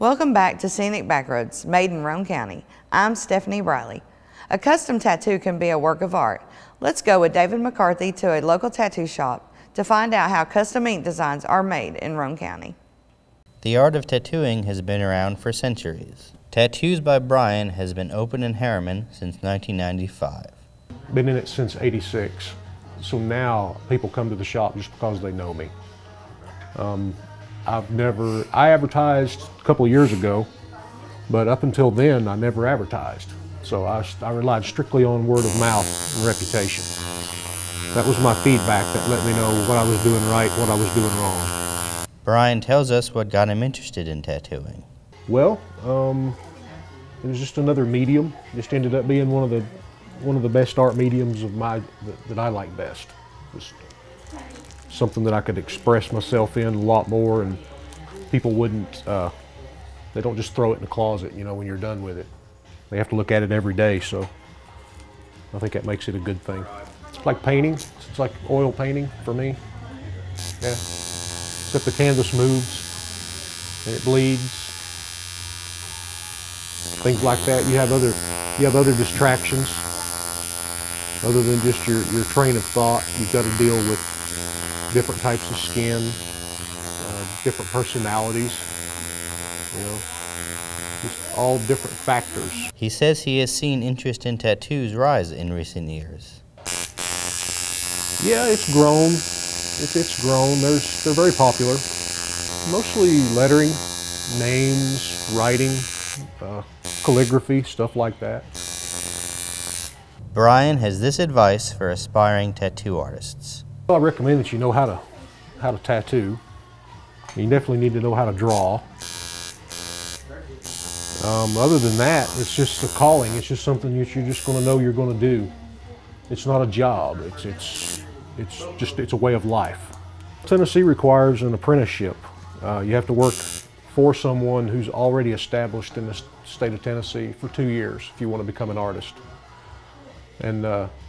Welcome back to Scenic Backroads, made in Roane County. I'm Stephanie Briley. A custom tattoo can be a work of art. Let's go with David McCarthy to a local tattoo shop to find out how custom ink designs are made in Roane County. The art of tattooing has been around for centuries. Tattoos by Bryan has been open in Harriman since 1995. Been in it since '86, so now people come to the shop just because they know me. I advertised a couple of years ago, but up until then I never advertised. So I relied strictly on word of mouth and reputation. That was my feedback that let me know what I was doing right, what I was doing wrong. Bryan tells us what got him interested in tattooing. Well, it was just another medium. Just ended up being one of the best art mediums that I like best. Just something that I could express myself in a lot more, and people wouldn't, they don't just throw it in the closet, you know, when you're done with it. They have to look at it every day, so I think that makes it a good thing. It's like painting. It's like oil painting for me. Yeah. Except the canvas moves and it bleeds. Things like that. You have other distractions other than just your train of thought. You've got to deal with different types of skin, different personalities, you know, just all different factors. He says he has seen interest in tattoos rise in recent years. Yeah, it's grown. It's grown. They're very popular. Mostly lettering, names, writing, calligraphy, stuff like that. Bryan has this advice for aspiring tattoo artists. I recommend that you know how to tattoo. You definitely need to know how to draw. Other than that, it's just a calling. It's just something that you're just going to know you're going to do. It's not a job. It's a way of life. Tennessee requires an apprenticeship. You have to work for someone who's already established in the state of Tennessee for 2 years if you want to become an artist. And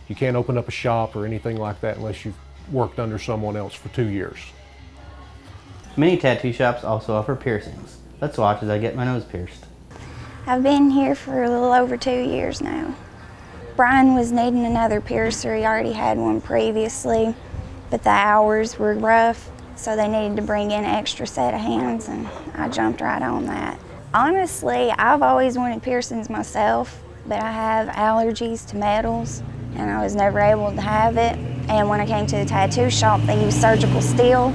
you can't open up a shop or anything like that unless you've worked under someone else for 2 years. Many tattoo shops also offer piercings. Let's watch as I get my nose pierced. I've been here for a little over 2 years now. Bryan was needing another piercer. He already had one previously, but the hours were rough, so they needed to bring in an extra set of hands, and I jumped right on that. Honestly, I've always wanted piercings myself, but I have allergies to metals, and I was never able to have it. And when I came to the tattoo shop, they used surgical steel,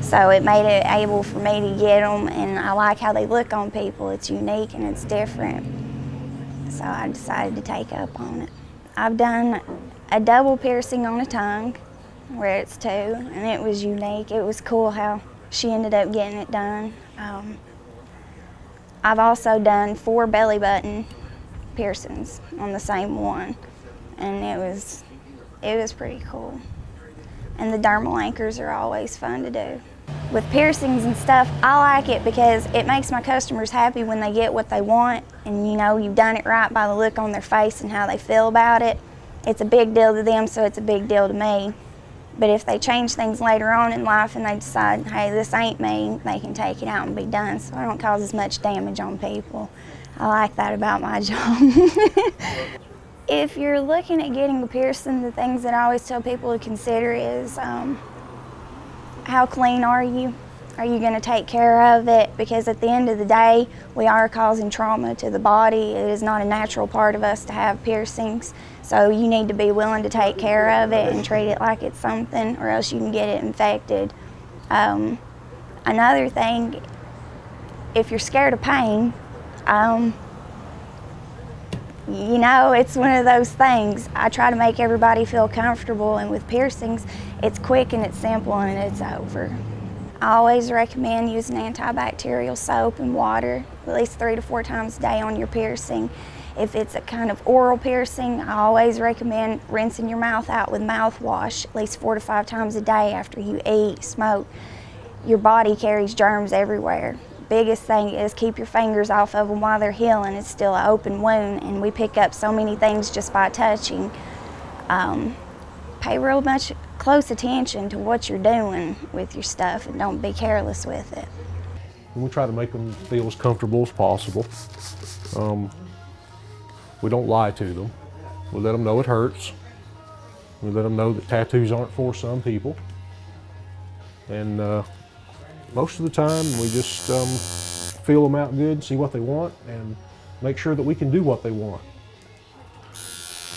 so it made it able for me to get them, and I like how they look on people. It's unique and it's different, so I decided to take up on it. I've done a double piercing on a tongue, where it's 2, and it was unique. It was cool how she ended up getting it done. I've also done 4 belly button piercings on the same one, and it was pretty cool. And the dermal anchors are always fun to do. With piercings and stuff, I like it because it makes my customers happy when they get what they want, and you know you've done it right by the look on their face and how they feel about it. It's a big deal to them, so it's a big deal to me. But if they change things later on in life and they decide, hey, this ain't me, they can take it out and be done, so I don't cause as much damage on people. I like that about my job. If you're looking at getting a piercing, the things that I always tell people to consider is how clean are you? Are you going to take care of it? Because at the end of the day, we are causing trauma to the body. It is not a natural part of us to have piercings. So you need to be willing to take care of it and treat it like it's something, or else you can get it infected. Another thing, if you're scared of pain, you know, it's one of those things. I try to make everybody feel comfortable, and with piercings, it's quick and it's simple and it's over. I always recommend using antibacterial soap and water at least 3 to 4 times a day on your piercing. If it's a kind of oral piercing, I always recommend rinsing your mouth out with mouthwash at least 4 to 5 times a day after you eat, smoke. Your body carries germs everywhere. Biggest thing is keep your fingers off of them while they're healing. It's still an open wound, and we pick up so many things just by touching. Pay real much close attention to what you're doing with your stuff, and don't be careless with it. and we try to make them feel as comfortable as possible. We don't lie to them. We let them know it hurts. We let them know that tattoos aren't for some people. And most of the time, we just feel them out good, see what they want, and make sure that we can do what they want.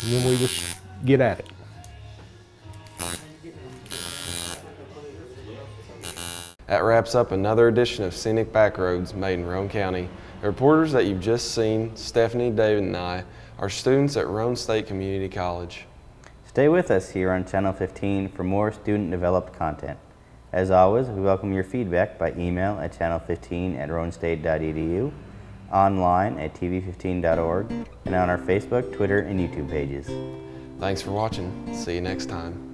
And then we just get at it. That wraps up another edition of Scenic Backroads made in Roane County. The reporters that you've just seen, Stephanie, David, and I, are students at Roane State Community College. Stay with us here on Channel 15 for more student-developed content. As always, we welcome your feedback by email at channel15@roanestate.edu, online at tv15.org, and on our Facebook, Twitter, and YouTube pages. Thanks for watching. See you next time.